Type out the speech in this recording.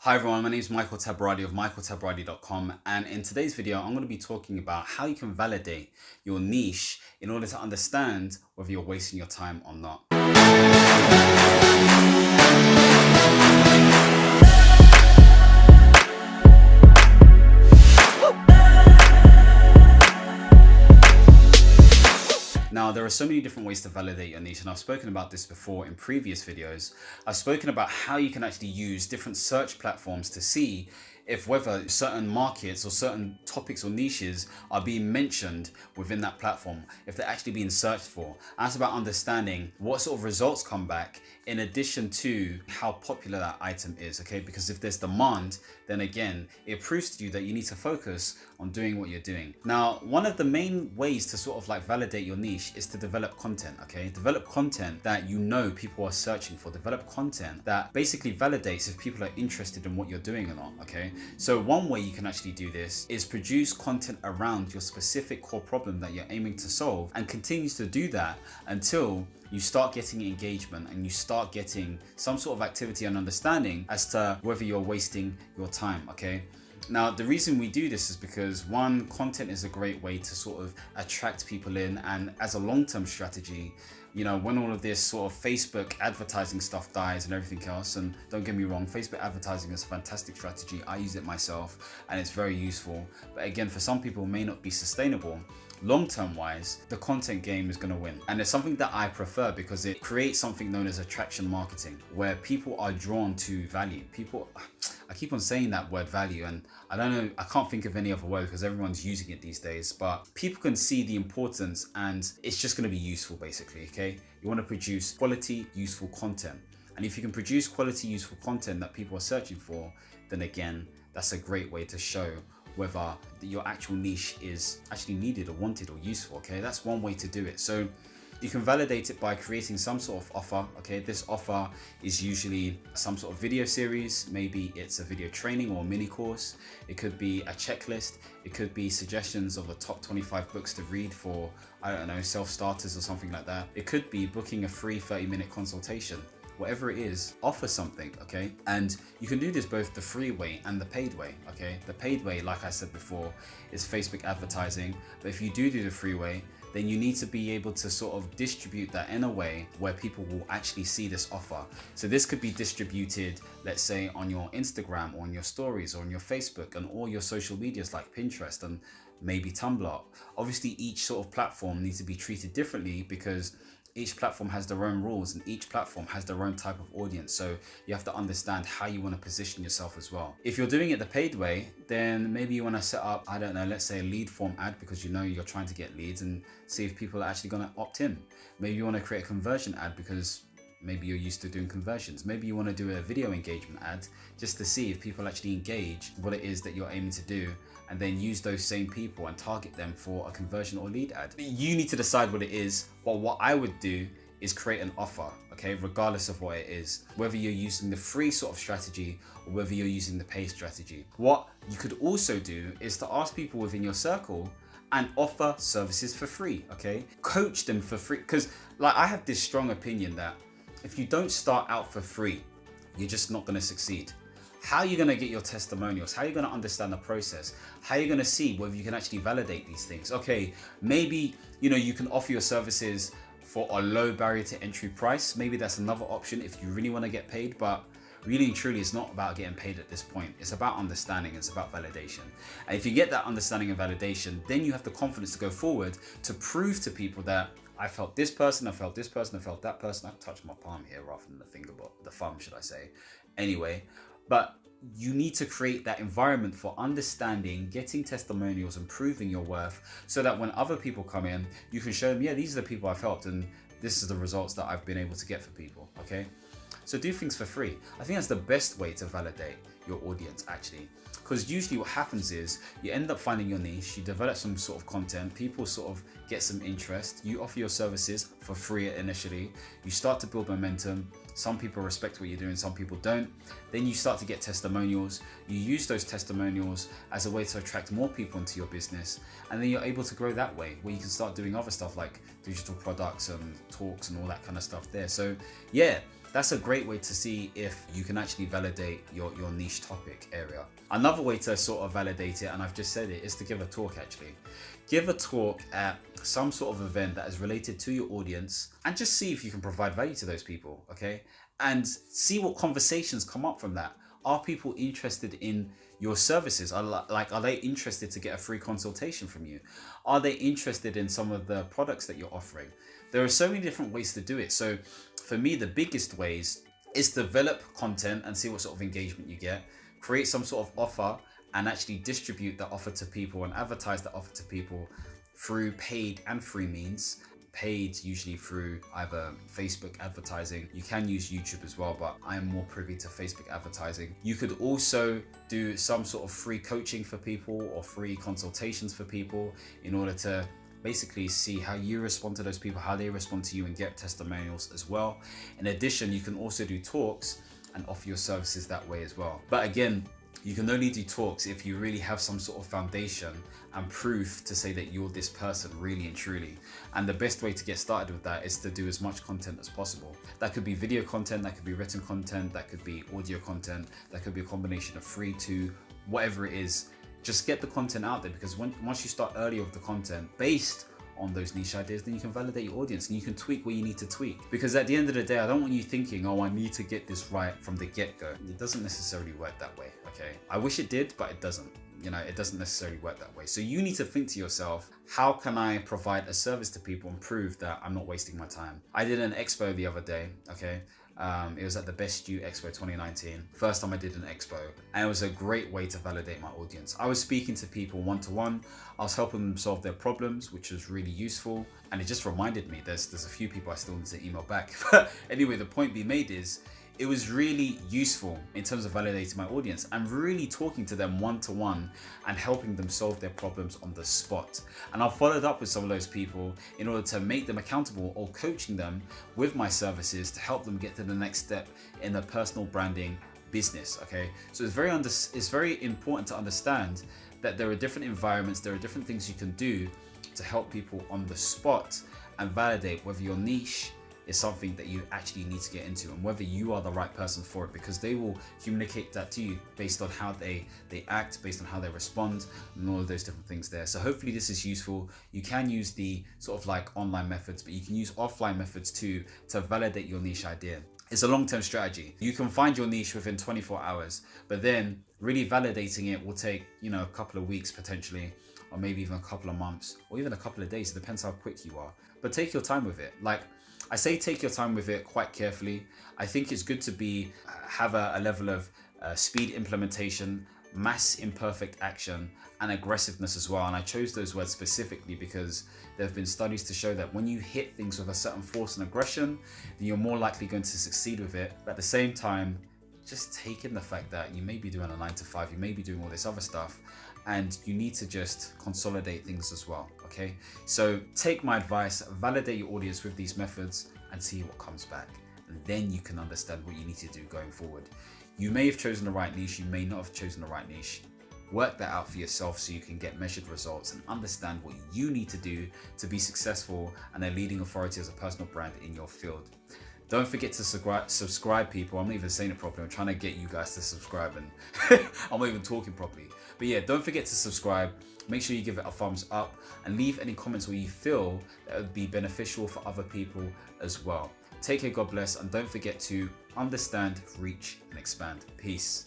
Hi everyone, my name is Michael Tabaradi of michaeltabaradi.com, and in today's video I'm going to be talking about how you can validate your niche in order to understand whether you're wasting your time or not. Now, there are so many different ways to validate your niche, and I've spoken about this before in previous videos. I've spoken about how you can actually use different search platforms to see if whether certain markets or certain topics or niches are being mentioned within that platform, if they're actually being searched for. And that's about understanding what sort of results come back in addition to how popular that item is, okay? Because if there's demand, then again, it proves to you that you need to focus on doing what you're doing. Now, one of the main ways to sort of like validate your niche is to develop content, okay? Develop content that you know people are searching for. Develop content that basically validates if people are interested in what you're doing or not, okay? So one way you can actually do this is produce content around your specific core problem that you're aiming to solve, and continue to do that until you start getting engagement and you start getting some sort of activity and understanding as to whether you're wasting your time, okay? Now, the reason we do this is because one, content is a great way to sort of attract people in, and as a long-term strategy, you know, when all of this sort of Facebook advertising stuff dies and everything else, and don't get me wrong, Facebook advertising is a fantastic strategy. I use it myself and it's very useful. But again, for some people it may not be sustainable. Long-term wise, the content game is going to win. And it's something that I prefer because it creates something known as attraction marketing, where people are drawn to value. I keep on saying that word value, and I don't know, I can't think of any other word because everyone's using it these days, but people can see the importance and it's just going to be useful basically, okay? You want to produce quality, useful content. And if you can produce quality, useful content that people are searching for, then again, that's a great way to show whether your actual niche is actually needed or wanted or useful, okay? That's one way to do it. So you can validate it by creating some sort of offer, okay? This offer is usually some sort of video series. Maybe it's a video training or a mini course. It could be a checklist. It could be suggestions of the top 25 books to read for, I don't know, self-starters or something like that. It could be booking a free 30-minute consultation. Whatever it is, offer something, okay? And you can do this both the free way and the paid way, okay? The paid way, like I said before, is Facebook advertising. But if you do the free way, then you need to be able to sort of distribute that in a way where people will actually see this offer. So this could be distributed, let's say, on your Instagram or on your stories or on your Facebook and all your social medias like Pinterest and maybe Tumblr. Obviously, each sort of platform needs to be treated differently because each platform has their own rules and each platform has their own type of audience. So you have to understand how you want to position yourself as well. If you're doing it the paid way, then maybe you want to set up, I don't know, let's say a lead form ad because you know you're trying to get leads and see if people are actually going to opt in. Maybe you want to create a conversion ad because maybe you're used to doing conversions. Maybe you want to do a video engagement ad just to see if people actually engage what it is that you're aiming to do, and then use those same people and target them for a conversion or lead ad. You need to decide what it is, but what I would do is create an offer, okay, regardless of what it is, whether you're using the free sort of strategy or whether you're using the paid strategy. What you could also do is to ask people within your circle and offer services for free, okay? Coach them for free, because like I have this strong opinion that if you don't start out for free, you're just not going to succeed. How are you going to get your testimonials? How are you going to understand the process? How are you going to see whether you can actually validate these things? Okay, maybe, you know, you can offer your services for a low barrier to entry price. Maybe that's another option if you really want to get paid, but really and truly, it's not about getting paid at this point. It's about understanding, it's about validation. And if you get that understanding and validation, then you have the confidence to go forward to prove to people that I felt this person, I felt this person, I felt that person. I've touched my palm here rather than the finger, but the thumb, should I say. Anyway, but you need to create that environment for understanding, getting testimonials and proving your worth so that when other people come in, you can show them, yeah, these are the people I've helped and this is the results that I've been able to get for people, okay? So do things for free. I think that's the best way to validate your audience actually. Because usually what happens is you end up finding your niche, you develop some sort of content, people sort of get some interest, you offer your services for free initially, you start to build momentum, some people respect what you're doing, some people don't, then you start to get testimonials, you use those testimonials as a way to attract more people into your business, and then you're able to grow that way, where you can start doing other stuff like digital products and talks and all that kind of stuff there. So yeah, That's a great way to see if you can actually validate your niche topic area. Another way to sort of validate it, and I've just said it, is to give a talk actually. Give a talk at some sort of event that is related to your audience and just see if you can provide value to those people, okay? And see what conversations come up from that. Are people interested in your services? Are they interested to get a free consultation from you? Are they interested in some of the products that you're offering? There are so many different ways to do it. So for me, the biggest ways is develop content and see what sort of engagement you get. Create some sort of offer and actually distribute that offer to people and advertise that offer to people through paid and free means. Paid usually through either Facebook advertising. You can use YouTube as well, but I am more privy to Facebook advertising. You could also do some sort of free coaching for people or free consultations for people in order to basically see how you respond to those people, how they respond to you, and get testimonials as well. In addition, you can also do talks and offer your services that way as well. But again, you can only do talks if you really have some sort of foundation and proof to say that you're this person really and truly. And the best way to get started with that is to do as much content as possible. That could be video content, that could be written content, that could be audio content, that could be a combination of free to whatever it is. Just get the content out there, because once you start early with the content based on those niche ideas, then you can validate your audience and you can tweak where you need to tweak. Because at the end of the day, I don't want you thinking, oh, I need to get this right from the get-go. It doesn't necessarily work that way, okay? I wish it did, but it doesn't. You know, it doesn't necessarily work that way. So you need to think to yourself, how can I provide a service to people and prove that I'm not wasting my time? I did an expo the other day, okay? It was at the Best You Expo 2019. First time I did an expo, and it was a great way to validate my audience. I was speaking to people one-to-one. I was helping them solve their problems, which was really useful. And it just reminded me, there's a few people I still need to email back. But anyway, the point being made is, it was really useful in terms of validating my audience and really talking to them one-to-one and helping them solve their problems on the spot. And I followed up with some of those people in order to make them accountable or coaching them with my services to help them get to the next step in their personal branding business, okay? So it's very important to understand that there are different environments, there are different things you can do to help people on the spot and validate whether your niche is something that you actually need to get into and whether you are the right person for it, because they will communicate that to you based on how they act, based on how they respond, and all of those different things there. So hopefully this is useful. You can use the sort of like online methods, but you can use offline methods too to validate your niche idea. It's a long-term strategy. You can find your niche within 24 hours, but then really validating it will take, you know, a couple of weeks potentially, or maybe even a couple of months, or even a couple of days. It depends how quick you are. But take your time with it. Like, I say take your time with it quite carefully. I think it's good to have a level of speed implementation, mass imperfect action, and aggressiveness as well. And I chose those words specifically because there have been studies to show that when you hit things with a certain force and aggression, then you're more likely going to succeed with it. But at the same time, just take in the fact that you may be doing a 9-to-5, you may be doing all this other stuff, and you need to just consolidate things as well, okay? So take my advice, validate your audience with these methods and see what comes back. And then you can understand what you need to do going forward. You may have chosen the right niche, you may not have chosen the right niche. Work that out for yourself so you can get measured results and understand what you need to do to be successful and a leading authority as a personal brand in your field. Don't forget to subscribe, people. I'm not even saying it properly. I'm trying to get you guys to subscribe and I'm not even talking properly. But yeah, don't forget to subscribe. Make sure you give it a thumbs up and leave any comments where you feel that would be beneficial for other people as well. Take care, God bless, and don't forget to understand, reach, and expand. Peace.